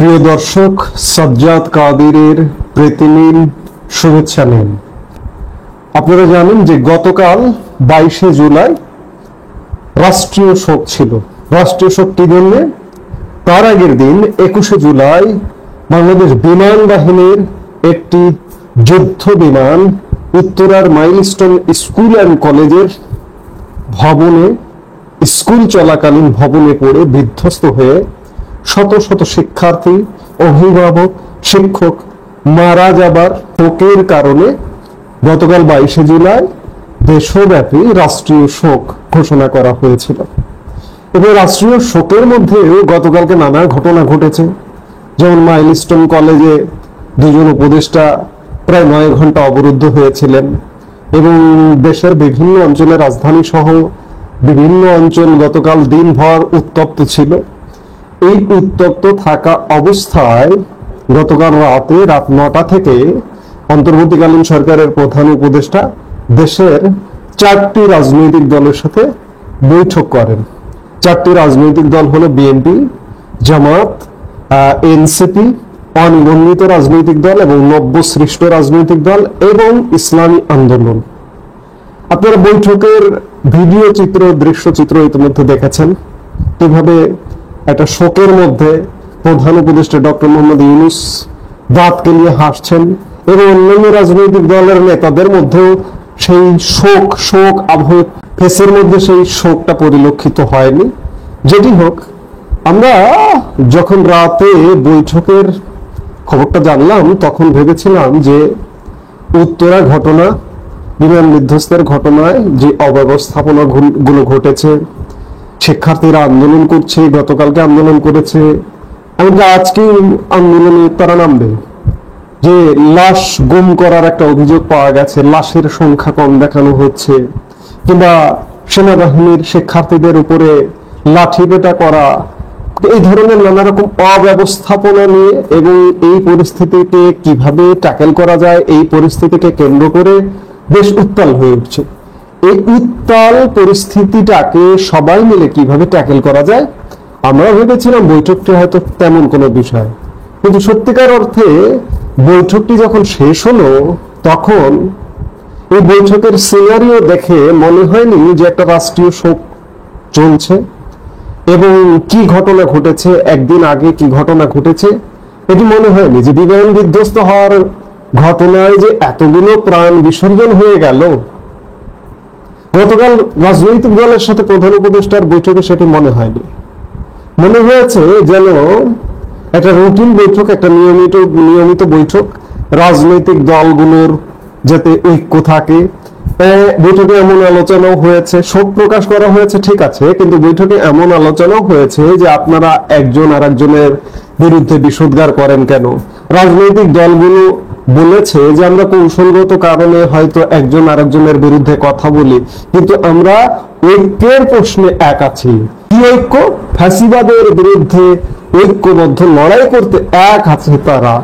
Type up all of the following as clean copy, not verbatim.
প্রিয় দর্শক, সাজ্জাদ কাদিরের প্রীতিনীল শুভেচ্ছা নিন। আপনারা জানেন যে গতকাল 22শে জুলাই রাষ্ট্রীয় শোক ছিল। রাষ্ট্রীয় শোক কি জন্য? তার আগের দিন 21শে জুলাই বাংলাদেশ বিমান বাহিনীর একটি যুদ্ধ বিমান উত্তরার মাইলস্টোন স্কুল অ্যান্ড কলেজের ভবনে, স্কুল চলাকালীন ভবনে পড়ে বিধ্বস্ত হয়ে শত শত শিক্ষার্থী, অভিভাবক, শিক্ষক মারা যাবার শোকের কারণে গতকাল 22শে জুলাই দেশব্যাপী রাষ্ট্রীয় শোক ঘোষণা করা হয়েছিল। এবং রাষ্ট্রীয় শোকের মধ্যেও গতকালকে নানা ঘটনা ঘটেছে। যেমন মাইলস্টোন কলেজে দুজন উপদেষ্টা প্রায় 9 ঘন্টা অবরুদ্ধ হয়েছিলেন এবং দেশের বিভিন্ন অঞ্চলে, রাজধানী সহ বিভিন্ন অঞ্চল গতকাল দিনভর উত্তপ্ত ছিল। এই উত্তপ্ত থাকা অবস্থায় গতকাল রাত 9টা থেকে অন্তর্বর্তীকালীন সরকারের প্রধান উপদেষ্টা দেশের 4টি রাজনৈতিক দলের সাথে বৈঠক করেন। 4টি রাজনৈতিক দল হলো বিএনপি, জামাত, এনসিপি, অনিবন্ধিত রাজনৈতিক দল এবং নব্যসৃষ্ট রাজনৈতিক দল এবং ইসলামী আন্দোলন। আপনারা বৈঠকের ভিডিও চিত্র, দৃশ্যচিত্র ইতিমধ্যে দেখেছেন। কিভাবে একটা শোকের মধ্যে প্রধান উপদেষ্টা ডক্টর মোহাম্মদ ইউনূস দাঁত কেলিয়ে হাসছেন এবং অন্যান্য রাজনৈতিক দলের নেতাদের মধ্যেও সেই শোক আবহ, ফেসের মধ্যে সেই শোকটা পরিলক্ষিত হয়নি। যেটি হোক, আমরা যখন রাতে বৈঠকের খবরটা জানলাম তখন ভেবেছিলাম যে উত্তরা ঘটনা, বিমান বিধ্বস্তের ঘটনায় যে অব্যবস্থাপনা গুলো ঘটেছে, শিক্ষার্থীরা আন্দোলন করছে, গতকালকে আন্দোলন করেছে, এমনকি আজকে আন্দোলনে তারা নামবে, যে লাশ গুম করার একটা অভিযোগ পাওয়া গেছে, লাশের সংখ্যা কম দেখানো হচ্ছে, কিংবা সেনাবাহিনীর শিক্ষার্থীদের উপরে লাঠিপেটা করা, এই ধরনের নানা রকম অব্যবস্থাপনা নিয়ে এবং এই পরিস্থিতিকে কিভাবে ট্যাকেল করা যায়, এই পরিস্থিতিকে কেন্দ্র করে বেশ উত্তাল হয়ে উঠছে। এই উত্তাল পরিস্থিতিটাকে সবাই মিলে কিভাবে ট্যাকেল করা যায়, আমরা ভেবেছিলাম বৈঠকটি হয়তো তেমন কোনো বিষয়, কিন্তু সত্যিকার অর্থে বৈঠকটি যখন শেষ হলো তখন এই বৈঠকের সিনারিও দেখে মনে হয়নি যে একটা রাষ্ট্রীয় শোক চলছে এবং কি ঘটনা ঘটেছে, একদিন আগে কি ঘটনা ঘটেছে, এটি মনে হয়নি যে বিমান বিধ্বস্ত হওয়ার ঘটনায় যে এতগুলো প্রাণ বিসর্জন হয়ে গেল। গতকাল রাজনৈতিক দলের সাথে প্রধান উপদেষ্টার বৈঠকে সেটি মনে হয়নি। মনে হয়েছে যেন একটা রুটিন বৈঠক, একটা নিয়মিত বৈঠক, রাজনৈতিক দলগুলোর যাতে ঐক্য থাকে। বৈঠকে এমন আলোচনাও হয়েছে, শোক প্রকাশ করা হয়েছে ঠিক আছে, কিন্তু বৈঠকে এমন আলোচনাও হয়েছে যে আপনারা একজন আর একজনের বিরুদ্ধে বিষোদ্গার করেন কেন। রাজনৈতিক দলগুলো বলেছে যে আমরা কৌশলগত কারণে হয়তো একজন আরেকজনের বিরুদ্ধে কথা বলি, কিন্তু আমরা ঐক্যের প্রশ্নে এক আছি। কি ঐক্য? ফ্যাসিবাদের বিরুদ্ধে ঐক্যবদ্ধ লড়াই করতে এক আছে তারা।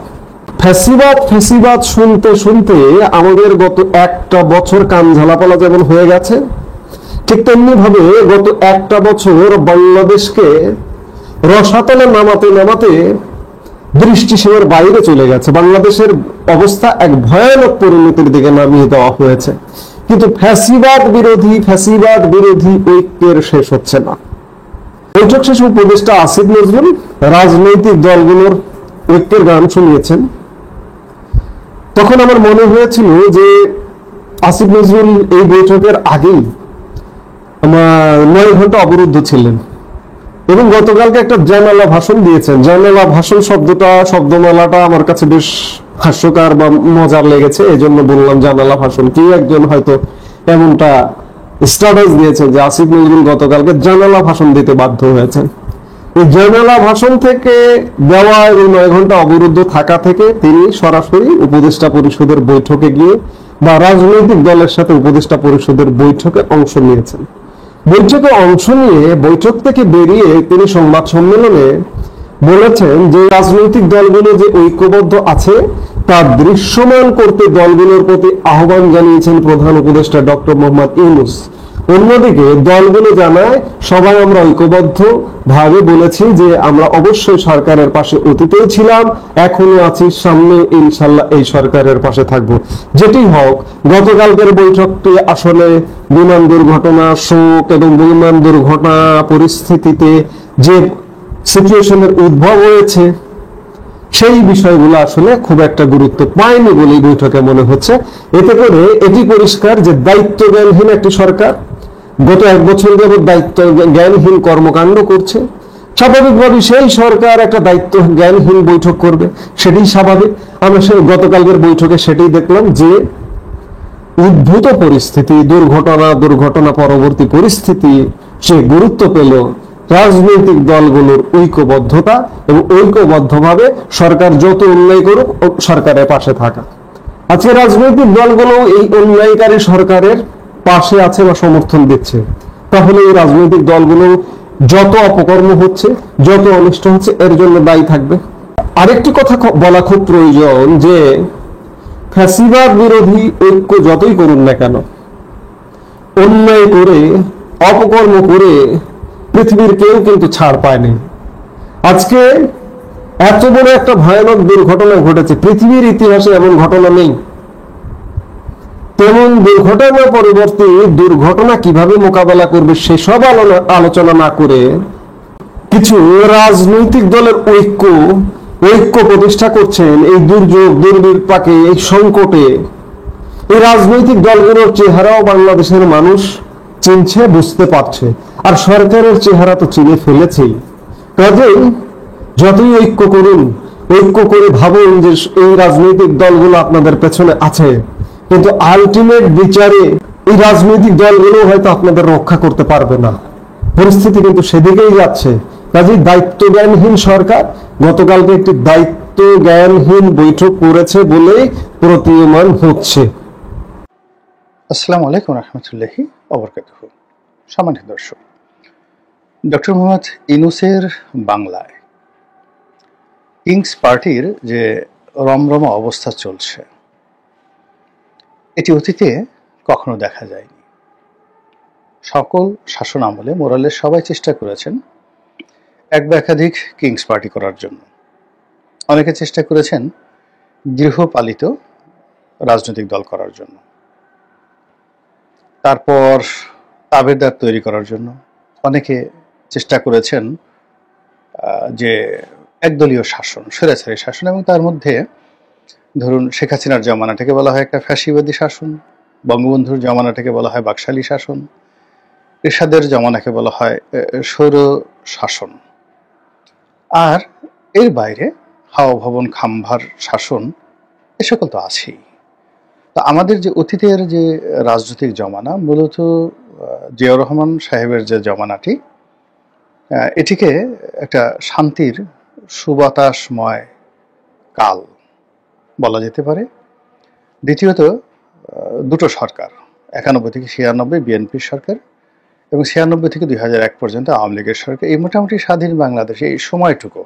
ফ্যাসিবাদ শুনতে শুনতে আমাদের গত একটা বছর কান ঝালাপালা যেমন হয়ে গেছে, ঠিক তেমনি ভাবে গত একটা বছর বাংলাদেশকে রসাতলে নামাতে দৃষ্টিসীমার বাইরে চলে গেছে। বাংলাদেশের অবস্থা এক ভয়ানক পরিণতির দিকে নামিয়ে দেওয়া হয়েছে, কিন্তু ফ্যাসিবাদ বিরোধী ঐক্যের শেষ হচ্ছে না। বৈঠক শেষে উপদেষ্টা আসিফ নজরুল রাজনৈতিক দলগুলোর ঐক্যের গান শুনিয়েছেন। তখন আমার মনে হয়েছিল যে আসিফ নজরুল এই বৈঠকের আগেই 9 ঘন্টা অবরুদ্ধ ছিলেন এবং গতকালকে একটা জানালা ভাষণ দিয়েছেন। জানালা ভাষণ শব্দমালাটা আমার কাছে বেশ হাস্যকর বা মজার লেগেছে, এই জন্য বললাম জানালা ভাষণ। কি একজন হয়তো এমনটা স্ট্যাটাস দিয়েছেন যে আসিফ নজরুল গতকালকে জানালা ভাষণ দিতে বাধ্য হয়েছেন। এই জানালা ভাষণ থেকে দেওয়া এবং 9 ঘন্টা অবরুদ্ধ থাকা থেকে তিনি সরাসরি উপদেষ্টা পরিষদের বৈঠকে গিয়ে বা রাজনৈতিক দলের সাথে উপদেষ্টা পরিষদের বৈঠকে অংশ নিয়েছেন। বৈঠকে অংশ নিয়ে বৈঠক থেকে বেরিয়ে তিনি সংবাদ সম্মেলনে বলেছেন যে রাজনৈতিক দলগুলো যে ঐক্যবদ্ধ আছে তা দৃশ্যমান করতে দলগুলোর প্রতি আহ্বান জানিয়েছেন প্রধান উপদেষ্টা ডক্টর মোহাম্মদ ইউনূস। অন্যদিকে দলগুলো জানায় সবাই আমরা ঐক্যবদ্ধ ভাবে বলেছি যে আমরা অবশ্যই সরকারের পাশে অতীতেও ছিলাম, এখনো আছি, সামনে ইনশাল্লাহ এই সরকারের পাশে থাকব। যেটি হোক, গতকালকের বৈঠকটি আসলে বিমান দুর্ঘটনা, শোক এবং বিমান দুর্ঘটনা পরিস্থিতিতে যে সিচুয়েশনের উদ্ভব হয়েছে সেই বিষয়গুলো আসলে খুব একটা গুরুত্ব পায়নি বলেই বৈঠকে মনে হচ্ছে। এতে করে এটি পরিষ্কার যে দায়িত্ব জ্ঞানহীন একটি সরকার গত 1 বছর যাবৎ দায়িত্ব জ্ঞানহীন কর্মকাণ্ড করছে। স্বাভাবিকভাবে সেই সরকার একটা দায়িত্ব জ্ঞানহীন বৈঠক করবে, সেটাই স্বাভাবিক। আমরা সেই গতকালকের বৈঠকে সেটাই দেখলাম যে উদ্ভূত পরিস্থিতি, দুর্ঘটনা পরবর্তী পরিস্থিতি সে গুরুত্ব পেল রাজনৈতিক দলগুলোর ঐক্যবদ্ধতা এবং ঐক্যবদ্ধভাবে সরকার যত অন্যায় করুক সরকারের পাশে থাকা। আজকে রাজনৈতিক দলগুলো এই অন্যায়কারী সরকারের পাশে আছে বা সমর্থন দিচ্ছে, তাহলে এই রাজনৈতিক দলগুলো যত অপকর্ম হচ্ছে, যত অনিষ্ট হচ্ছে, এর জন্য দায়ী থাকবে। আরেকটি কথা বলা খুব প্রয়োজন যে ফ্যাসিবাদ বিরোধী ঐক্য যতই করুন না কেন, অন্যায় করে অপকর্ম করে পৃথিবীর কেউ কিন্তু ছাড় পায়নি। আজকে এত বড় একটা ভয়ানক দুর্ঘটনা ঘটেছে, পৃথিবীর ইতিহাসে এমন ঘটনা নেই। তেমন দুর্ঘটনা পরবর্তী দুর্ঘটনা কিভাবে মোকাবেলা করবে সেসব আলোচনা না করে কিছু রাজনৈতিক দলের ঐক্য প্রতিষ্ঠা করছেন এই দুর্যোগ দুর্বিপাকে, এই সংকটে। এই রাজনৈতিক দলগুলোর চেহারাও বাংলাদেশের মানুষ চিনছে, বুঝতে পারছে, আর সরকারের চেহারা তো চিনে ফেলেছেই। কাজেই যতই ঐক্য করুন, ঐক্য করে ভাবুন যে এই রাজনৈতিক দলগুলো আপনাদের পেছনে আছে, কিন্তু আলটিমেট বিচারে এই রাজনৈতিক দলগুলো হয়তো আপনাদের রক্ষা করতে পারবে না। পরিস্থিতি কিন্তু সেদিকেই যাচ্ছে। কাজেই দায়িত্ব জ্ঞানহীন সরকার গতকালকে একটি দায়িত্ব জ্ঞানহীন বৈঠক করেছে বলেই প্রতীয়মান হচ্ছে। আসসালামু আলাইকুম রহমতুল্লাহি ওয়াবারাকাতুহু। সম্মানিত দর্শক, ডক্টর মোহাম্মদ ইউনূসের বাংলায় কিংস পার্টির যে রমরমা অবস্থা চলছে, এটি অতীতে কখনো দেখা যায়নি। সকল শাসন আমলে মোরালের সবাই চেষ্টা করেছেন এক বা একাধিক কিংস পার্টি করার জন্য। অনেকে চেষ্টা করেছেন গৃহপালিত রাজনৈতিক দল করার জন্য, তারপর তাবেদার তৈরি করার জন্য। অনেকে চেষ্টা করেছেন যে একদলীয় শাসন, স্বৈরাচারী শাসন, এবং তার মধ্যে ধরুন শেখ হাসিনার জমানাটাকে বলা হয় একটা ফ্যাসিবাদী শাসন, বঙ্গবন্ধুর জমানাটাকে বলা হয় বাকশালী শাসন, এরশাদের জমানাকে বলা হয় স্বৈর শাসন, আর এর বাইরে হাওয়া ভবন খাম্ভার শাসন, এ সকল তো আছেই। তো আমাদের যে অতীতের যে রাজনৈতিক জমানা, মূলত জিয়াউর রহমান সাহেবের যে জমানাটি, এটিকে একটা শান্তির সুবাতাসময় কাল বলা যেতে পারে। দ্বিতীয়ত দুটো সরকার, 91 থেকে 96 বিএনপির সরকার, এবং 96 থেকে 2001 পর্যন্ত আওয়ামী লীগের সরকার। এই মোটামুটি স্বাধীন বাংলাদেশে এই সময়টুকু,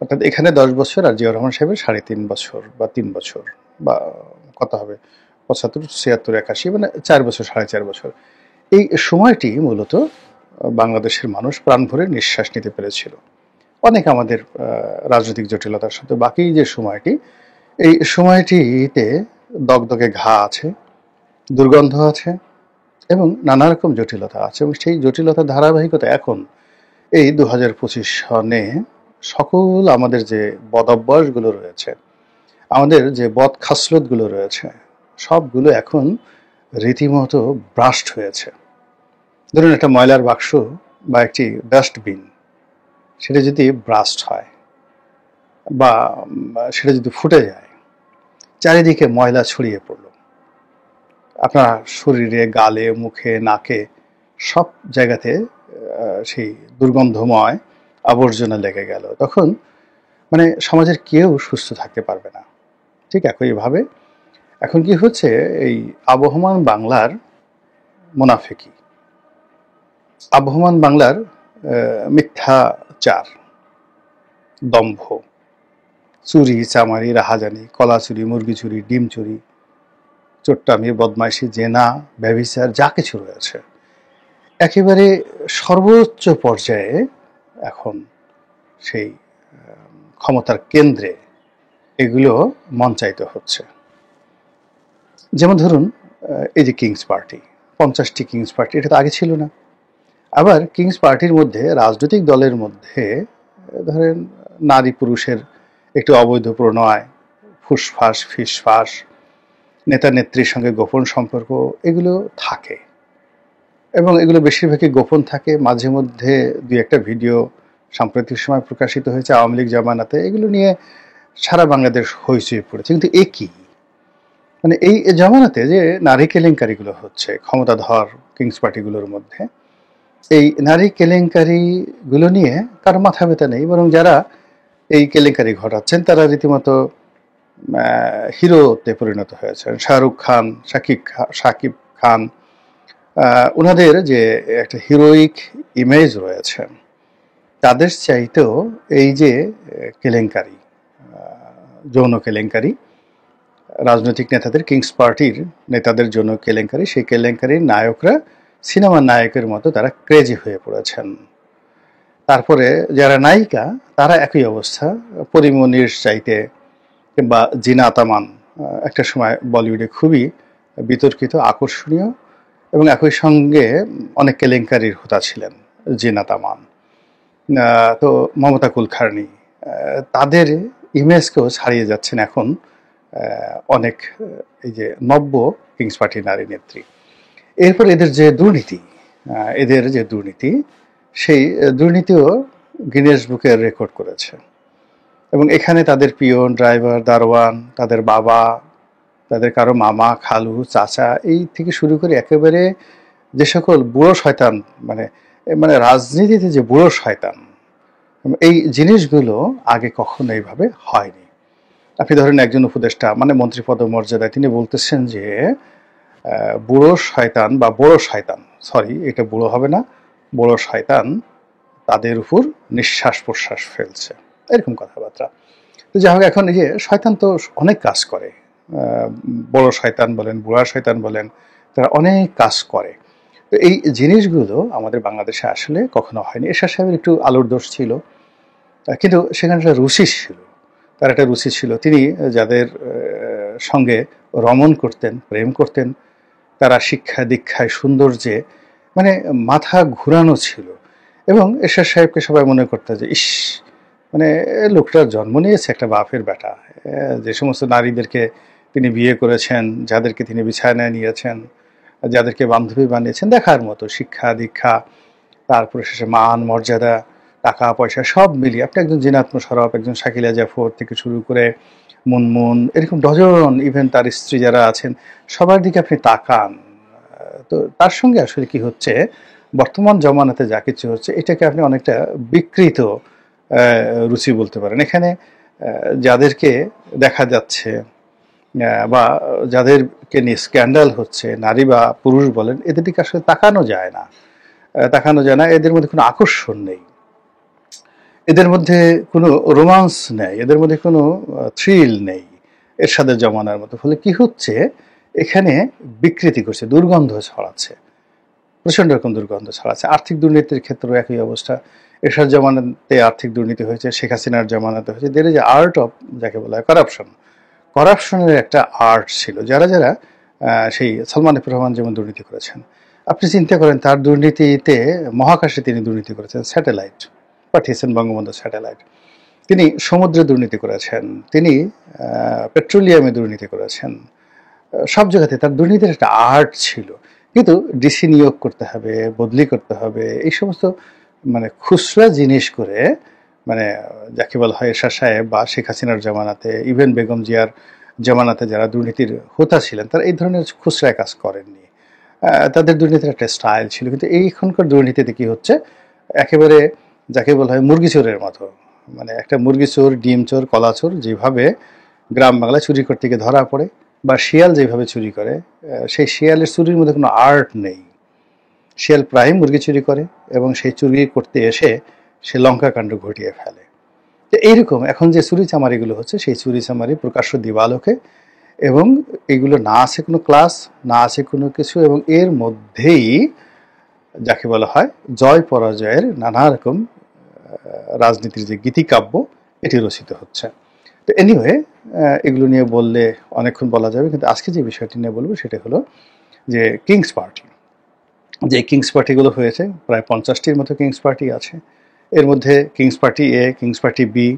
অর্থাৎ এখানে 10 বছর আর জিয়াউর রহমান সাহেবের 3.5 বছর বা 3 বছর, বা কত হবে 75, 76, 81, মানে 4 বছর, 4.5 বছর, এই সময়টি মূলত বাংলাদেশের মানুষ প্রাণ ভরে নিঃশ্বাস নিতে পেরেছিল। অনেক আমাদের রাজনৈতিক জটিলতার সাথে বাকি যে সময়টি, এই সময়টিতে দগদগে ঘা আছে, দুর্গন্ধ আছে, এবং নানা রকম জটিলতা আছে। এবং সেই জটিলতার ধারাবাহিকতা এখন এই 2025 সনে সকল আমাদের যে বদঅভ্যাসগুলো রয়েছে, আমাদের যে বদ খাসলতগুলো রয়েছে, সবগুলো এখন রীতিমতো ব্রাস্ট হয়েছে। ধরুন একটা ময়লার বাক্স বা একটি ডাস্টবিন, সেটা যদি ব্রাস্ট হয় বা সেটা যদি ফুটে যায়, চারিদিকে ময়লা ছড়িয়ে পড়লো, আপনার শরীরে, গালে, মুখে, নাকে, সব জায়গাতে সেই দুর্গন্ধময় আবর্জনা লেগে গেল, তখন মানে সমাজের কেউ সুস্থ থাকতে পারবে না। ঠিক একইভাবে এখন কি হচ্ছে, এই আবহমান বাংলার মুনাফিকি, আবহমান বাংলার মিথ্যাচার, দম্ভ, চুরি চামারি, রাহাজানি, কলা চুরি, মুরগি চুরি, ডিম চুরি, চোট্টামি, বদমাইশি, জেনা, ব্যভিচার, যা কিছু রয়েছে, একেবারে সর্বোচ্চ পর্যায়ে এখন সেই ক্ষমতার কেন্দ্রে এগুলো মঞ্চায়িত হচ্ছে। যেমন ধরুন এই যে কিংস পার্টি, 50টি কিংস পার্টি, এটা তো আগে ছিল না। আবার কিংস পার্টির মধ্যে, রাজনৈতিক দলের মধ্যে ধরেন নারী পুরুষের একটু অবৈধ প্রণয়, ফুসফাস ফিসফাস, নেতা নেত্রীর সঙ্গে গোপন সম্পর্ক, এগুলো থাকে এবং এগুলো বেশিরভাগই গোপন থাকে। মাঝে মধ্যে দুই একটা ভিডিও সাম্প্রতিক সময় প্রকাশিত হয়েছে আওয়ামী লীগ জামানাতে, এগুলো নিয়ে সারা বাংলাদেশ হইচই পড়েছে। কিন্তু একই মানে এই জামানাতে যে নারী কেলেঙ্কারিগুলো হচ্ছে ক্ষমতাধর কিংস পার্টিগুলোর মধ্যে, এই নারী কেলেঙ্কারিগুলো নিয়ে কারো মাথা ব্যথা নেই, বরং যারা এই কেলেঙ্কারি ঘটাচ্ছেন তারা রীতিমতো হিরোতে পরিণত হয়েছেন। শাহরুখ খান, শাকিব খান, ওনাদের যে একটা হিরোইক ইমেজ রয়েছে, তাদের চাইতেও এই যে কেলেঙ্কারি, যৌন কেলেঙ্কারি, রাজনৈতিক নেতাদের, কিংস পার্টির নেতাদের জন্য কেলেঙ্কারি, সেই কেলেঙ্কারির নায়করা সিনেমার নায়কের মতো তারা ক্রেজি হয়ে পড়েছেন। তারপরে যারা নায়িকা তারা একই অবস্থা, পরিমণির চাইতে, কিংবা জিনা তামান একটা সময় বলিউডে খুবই বিতর্কিত, আকর্ষণীয় এবং একই সঙ্গে অনেক কেলেঙ্কারির হোতা ছিলেন জিনা তামান। তো মমতা কুলকার্নি, তাদের ইমেজকেও ছাড়িয়ে যাচ্ছেন এখন অনেক এই যে নব্য কিংস পার্টি নারী নেত্রী। এরপর এদের যে দুর্নীতি, সেই দুর্নীতিও গিনেস বুকে রেকর্ড করেছে। এবং এখানে তাদের পিয়ন, ড্রাইভার, দারোয়ান, তাদের বাবা, তাদের কারো মামা, খালু, চাচা, এই থেকে শুরু করে একেবারে যে সকল বুড়ো শয়তান, মানে মানে রাজনীতিতে যে বুড়ো শয়তান, এই জিনিসগুলো আগে কখনো এইভাবে হয়নি। আপনি ধরেন একজন উপদেষ্টা, মানে মন্ত্রীপদ মর্যাদায়, তিনি বলতেছেন যে বুড়ো শয়তান বা বড় শয়তান, সরি এটা বুড়ো হবে না, বড় শয়তান তাদের উপর নিঃশ্বাস প্রশ্বাস ফেলছে, এরকম কথাবার্তা। তো যাই হোক, এখন এই যে শয়তান তো অনেক কাজ করে, বড় শয়তান বলেন, বুড়া শয়তান বলেন, তারা অনেক কাজ করে। তো এই জিনিসগুলো আমাদের বাংলাদেশে আসলে কখনো হয়নি। এরশাদ সাহেবের একটু আলোর দোষ ছিল, কিন্তু সেখানে একটা রুচি ছিল, তার একটা রুচি ছিল। তিনি যাদের সঙ্গে রমণ করতেন, প্রেম করতেন, তারা শিক্ষা দীক্ষায়, সৌন্দর্যে মানে মাথা ঘুরানো ছিল। এবং এরশাদ সাহেবকে সবাই মনে করতে যে ইস, মানে লোকটার জন্ম নিয়েছে একটা বাপের বেটা। যে সমস্ত নারীদেরকে তিনি বিয়ে করেছেন, যাদেরকে তিনি বিছানায় নিয়েছেন, যাদেরকে বান্ধবী বানিয়েছেন, দেখার মতো শিক্ষা দীক্ষা, তারপরে শেষে মান মর্যাদা, টাকা পয়সা সব মিলিয়ে আপনি একজন জিনাত মোশাররফ, একজন শাকিলা জাফর থেকে শুরু করে মুনমুন, এরকম ডজন, ইভেন তার স্ত্রী যারা আছেন, সবার দিকে আপনি তাকান। তো তার সঙ্গে আসলে কি হচ্ছে, বর্তমান জমানাতে যা কিছু হচ্ছে, এটাকে আপনি অনেকটা বিকৃত রুচি বলতে পারেন। এখানে যাদেরকে দেখা যাচ্ছে বা যাদেরকে নিয়ে স্ক্যান্ডাল হচ্ছে, নারী বা পুরুষ বলেন, এদের দিকে আসলে তাকানো যায় না। এদের মধ্যে কোনো আকর্ষণ নেই, এদের মধ্যে কোনো রোমান্স নেই, এদের মধ্যে কোনো থ্রিল নেই এরশাদের জমানার মতো। ফলে কি হচ্ছে, এখানে বিকৃতি করছে, দুর্গন্ধ ছড়াচ্ছে, প্রচণ্ড রকম দুর্গন্ধ ছড়াচ্ছে। আর্থিক দুর্নীতির ক্ষেত্রেও একই অবস্থা। এরশাদ জমানাতে আর্থিক দুর্নীতি হয়েছে, শেখ হাসিনার জমানাতে হয়েছে। দের যে আর্ট অফ, যাকে বলা হয় করাপশনের একটা আর্ট ছিল। যারা যারা সেই সালমান এফ রহমান যেমন দুর্নীতি করেছেন, আপনি চিন্তা করেন তার দুর্নীতিতে মহাকাশে তিনি দুর্নীতি করেছেন, স্যাটেলাইট পাঠিয়েছেন, বঙ্গবন্ধু স্যাটেলাইট। তিনি সমুদ্রে দুর্নীতি করেছেন, তিনি পেট্রোলিয়ামে দুর্নীতি করেছেন, সব জায়গাতে তার দুর্নীতির একটা আর্ট ছিল। কিন্তু ডিসি নিয়োগ করতে হবে, বদলি করতে হবে, এই সমস্ত মানে খুচরা জিনিস করে, মানে যাকে বলা হয় এরশাদ সাহেব বা শেখ হাসিনার জামানাতে, ইভেন বেগম জিয়ার জামানাতে যারা দুর্নীতির হোতা ছিলেন, তারা এই ধরনের খুচরায় কাজ করেননি। তাদের দুর্নীতির একটা স্টাইল ছিল। কিন্তু এইখানকার দুর্নীতিতে কি হচ্ছে, একেবারে যাকে বলা হয় মুরগি চোরের মতো, মানে একটা মুরগি চোর, ডিম চোর, কলা চোর যেভাবে গ্রাম বাংলায় চুরি করতে গিয়ে ধরা পড়ে, বা শিয়াল যেভাবে চুরি করে, সেই শিয়ালের চুরির মধ্যে কোনো আর্ট নেই। শিয়াল প্রায় মুরগি চুরি করে এবং সেই চুরি করতে এসে সে লঙ্কাকাণ্ড ঘটিয়ে ফেলে। তো এইরকম এখন যে চুরি চামারিগুলো হচ্ছে, সেই চুরি চামারি প্রকাশ্য দিবালোকে, এবং এগুলো না আছে কোনো ক্লাস, না আছে কোনো কিছু, এবং এর মধ্যেই যাকে বলা হয় জয় পরাজয়ের নানা রকম রাজনীতির যে গীতিকাব্য এটি রচিত হচ্ছে। তো এনিওয়ে, এগুলো নিয়ে বললে অনেকক্ষণ বলা যাবে, কিন্তু আজকে যে বিষয়টি নিয়ে বলবো সেটা হলো যে কিংস পার্টি, যে কিংস পার্টিগুলো হয়েছে প্রায় 50টির মতো কিংস পার্টি আছে। এর মধ্যে king's party A, king's party B,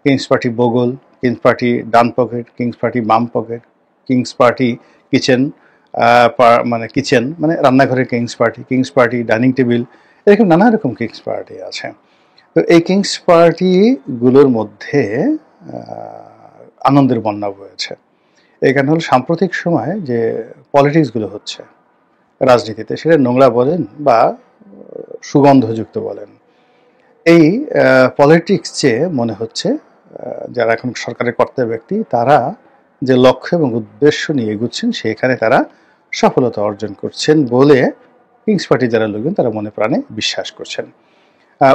king's party বগল, কিংস পার্টি ডান পকেট, কিংস পার্টি বাম পকেট, কিংস পার্টি কিচেন, মানে কিচেন মানে রান্নাঘরের king's party, king's party dining table, এরকম নানা রকম কিংস পার্টি আছে। তো এই কিংস পার্টিগুলোর মধ্যে আনন্দের বন্যা বয়েছে। এই কারণে হলো সাম্প্রতিক সময়ে যে পলিটিক্সগুলো হচ্ছে রাজনীতিতে, সেটা নোংরা বলেন বা সুগন্ধযুক্ত বলেন, এই পলিটিক্স যে মনে হচ্ছে যারা এখন সরকারের কর্তা ব্যক্তি তারা যে লক্ষ্য এবং উদ্দেশ্য নিয়ে এগুচ্ছেন সেখানে তারা সফলতা অর্জন করছেন বলে কিংস পার্টি যারা লোকজন তারা মনে প্রাণে বিশ্বাস করছেন।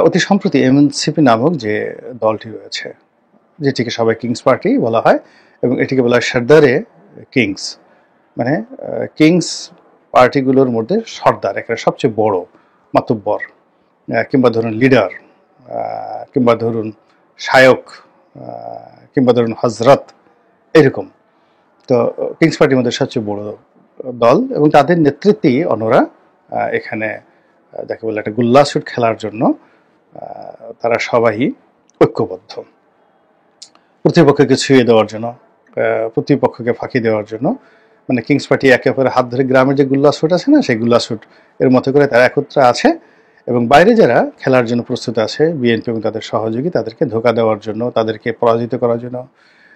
অতি সম্প্রতি এনসিপি নামক যে দলটি রয়েছে, যেটিকে সবাই কিংস পার্টি বলা হয় এবং এটিকে বলা হয় সর্দারে কিংস, মানে কিংস পার্টিগুলোর মধ্যে সর্দার এখানে সবচেয়ে বড় মাতব্বর, কিংবা ধরুন লিডার, কিংবা ধরুন শায়ক, কিংবা ধরুন হজরত, এরকম। তো কিংস পার্টির মধ্যে সবচেয়ে বড় দল এবং তাদের নেতৃত্বেই অন্যরা এখানে যাকে বলে একটা গুল্লাছুট খেলার জন্য তারা সবাই ঐক্যবদ্ধ, প্রতিপক্ষকে ছুঁয়ে দেওয়ার জন্য, প্রতিপক্ষকে ফাঁকি দেওয়ার জন্য। মানে কিংস পার্টি একে অপরের হাত ধরে গ্রামের যে গুল্লাছুট আছে না, সেই গুল্লাছুট এর মতো করে তারা একত্রে আছে এবং বাইরে যারা খেলার জন্য প্রস্তুত আছে বিএনপি এবং তাদের সহযোগী, তাদেরকে ধোঁকা দেওয়ার জন্য, তাদেরকে পরাজিত করার জন্য,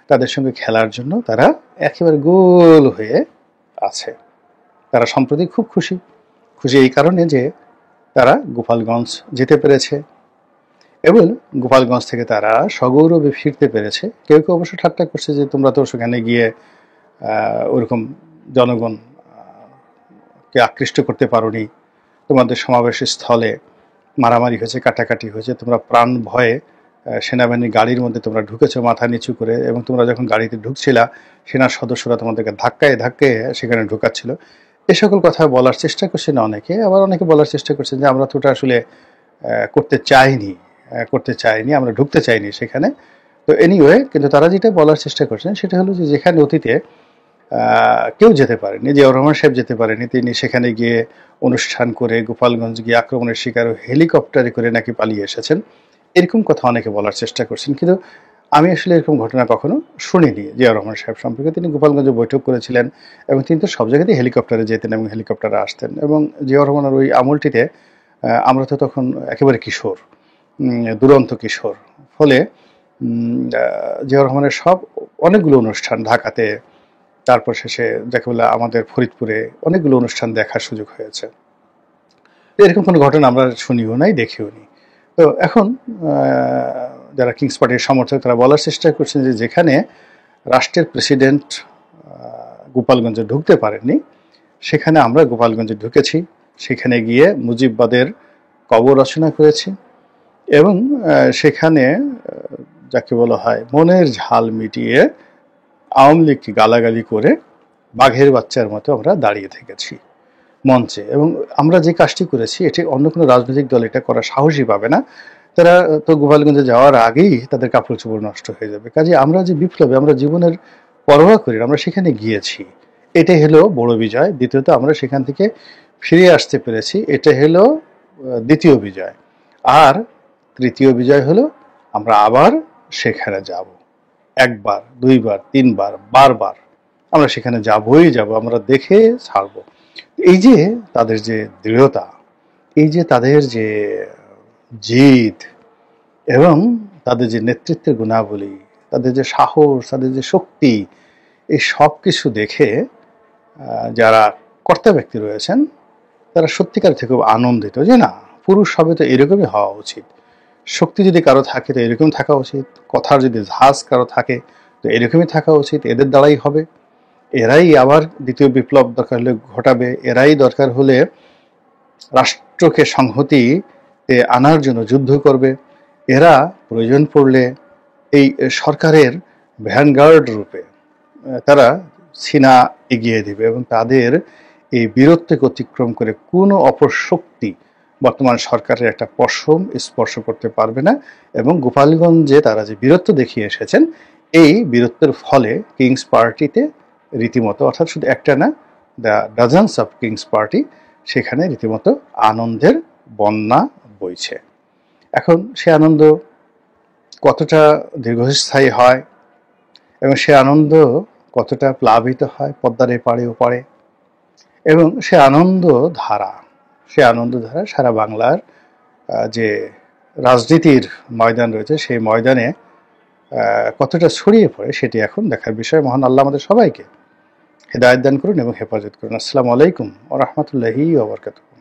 তাদের সঙ্গে খেলার জন্য তারা একেবারে গোল হয়ে আছে। তারা সম্প্রতি খুব খুশি এই কারণে যে তারা গোপালগঞ্জ যেতে পেরেছে এবং গোপালগঞ্জ থেকে তারা সগৌরবে ফিরতে পেরেছে। কেউ কেউ অবশ্য ঠাট্টা করছে যে তোমরা তো সেখানে গিয়ে ওরকম জনগণ কে আকৃষ্ট করতে পারোনি, তোমাদের সমাবেশের স্থলে মারামারি হয়েছে, কাটাকাটি হয়েছে, তোমরা প্রাণ ভয়ে সেনাবাহিনীর গাড়ির মধ্যে তোমরা ঢুকেছো মাথা নিচু করে, এবং তোমরা যখন গাড়িতে ঢুকছিলা সেনার সদস্যরা তোমাদেরকে ধাক্কায় ধাক্কায় সেখানে ঢুকাচ্ছিল। এ সকল কথা বলার চেষ্টা করছেন অনেকে, আবার অনেকে বলার চেষ্টা করছেন যে আমরা তো ওটা আসলে করতে চাইনি, আমরা ঢুকতে চাইনি সেখানে। তো এনিওয়ে, কিন্তু তারা যেটা বলার চেষ্টা করছেন সেটা হলো যে যেখানে অতীতে কেউ যেতে পারেনি, জিয়াউর রহমান সাহেব যেতে পারেনি, তিনি সেখানে গিয়ে অনুষ্ঠান করে গোপালগঞ্জ গিয়ে আক্রমণের শিকার হেলিকপ্টারে করে নাকি পালিয়ে এসেছেন, এরকম কথা অনেকে বলার চেষ্টা করছেন। কিন্তু আমি আসলে এরকম ঘটনা কখনো শুনিনি জিয়াউর রহমান সাহেব সম্পর্কে। তিনি গোপালগঞ্জে বৈঠক করেছিলেন এবং তিনি তো সব জায়গাতেই হেলিকপ্টারে যেতেন এবং হেলিকপ্টারে আসতেন। এবং জিয়াউর রহমানের ওই আমলটিতে আমরা তো তখন একেবারে কিশোর, দুরন্ত কিশোর, ফলে জিয়াউর রহমানের সব অনেকগুলো অনুষ্ঠান ঢাকাতে, তারপর শেষে যাকে বলে আমাদের ফরিদপুরে অনেকগুলো অনুষ্ঠান দেখার সুযোগ হয়েছে। এরকম কোনো ঘটনা আমরা শুনিও নাই, দেখিও নি। তো এখন যারা কিংস পার্টির সমর্থক তারা বলার চেষ্টা করছেন যে যেখানে রাষ্ট্রের প্রেসিডেন্ট গোপালগঞ্জে ঢুকতে পারেননি সেখানে আমরা গোপালগঞ্জে ঢুকেছি, সেখানে গিয়ে মুজিববাদের কবর রচনা করেছি এবং সেখানে যাকে বলা হয় মনের ঝাল মিটিয়ে আওয়ামী লীগকে গালাগালি করে বাঘের বাচ্চার মতো আমরা দাঁড়িয়ে থেকেছি মঞ্চে। এবং আমরা যে কাজটি করেছি এটি অন্য কোনো রাজনৈতিক দল এটা করার সাহসই পাবে না। তারা তো গোপালগঞ্জে যাওয়ার আগেই তাদের কাপড় চোপড় নষ্ট হয়ে যাবে। কাজে আমরা যে বিপ্লবে আমরা জীবনের পরোয়া করি, আমরা সেখানে গিয়েছি, এটাই হলো বড় বিজয়। দ্বিতীয়ত আমরা সেখান থেকে ফিরে আসতে পেরেছি, এটা হলো দ্বিতীয় বিজয়। আর তৃতীয় বিজয় হলো আমরা আবার সেখানে যাব, একবার, দুইবার, তিনবার, বারবার আমরা সেখানে যাবই যাব, আমরা দেখে ছাড়বো। এই যে তাদের যে দৃঢ়তা, এই যে তাদের যে জিদ এবং তাদের যে নেতৃত্বের গুণাবলী, তাদের যে সাহস, তাদের যে শক্তি, এই সব কিছু দেখে যারা কর্তা ব্যক্তি রয়েছেন তারা সত্যিকার থেকে খুব আনন্দিত যে না, পুরুষ হবে তো এরকমই হওয়া উচিত, শক্তি যদি কারো থাকে তো এরকম থাকা উচিত, কথার যদি ঝাঁজ কারো থাকে তো এরকমই থাকা উচিত, এদের দ্বারাই হবে, এরাই আবার দ্বিতীয় বিপ্লব দরকার হলে ঘটাবে, এরাই দরকার হলে রাষ্ট্রকে সংহতিতে আনার জন্য যুদ্ধ করবে, এরা প্রয়োজন পড়লে এই সরকারের ভ্যানগার্ড রূপে তারা সিনা এগিয়ে দিবে এবং তাদের এই বীরত্বকে অতিক্রম করে কোনো অপর শক্তি বর্তমান সরকারের একটা পশম স্পর্শ করতে পারবে না। এবং গোপালগঞ্জে তারা যে বীরত্ব দেখিয়ে এসেছেন, এই বীরত্বের ফলে কিংস পার্টিতে রীতিমতো, অর্থাৎ শুধু একটা না, দ্য ডাজনস অফ কিংস পার্টি, সেখানে রীতিমতো আনন্দের বন্যা বইছে। এখন সে আনন্দ কতটা দীর্ঘস্থায়ী হয় এবং সে আনন্দ কতটা প্লাবিত হয় পদ্মার এপারে ওপারে, এবং সে আনন্দ ধারা সারা বাংলার যে রাজনীতির ময়দান রয়েছে, সেই ময়দানে কতটা ছড়িয়ে পড়ে, সেটি এখন দেখার বিষয়। মহান আল্লাহ আমাদের সবাইকে হেদায়েত দান করুন এবং হেফাজত করুন। আসসালামু আলাইকুম ওয়া রাহমাতুল্লাহি ওয়া বারাকাতুহু।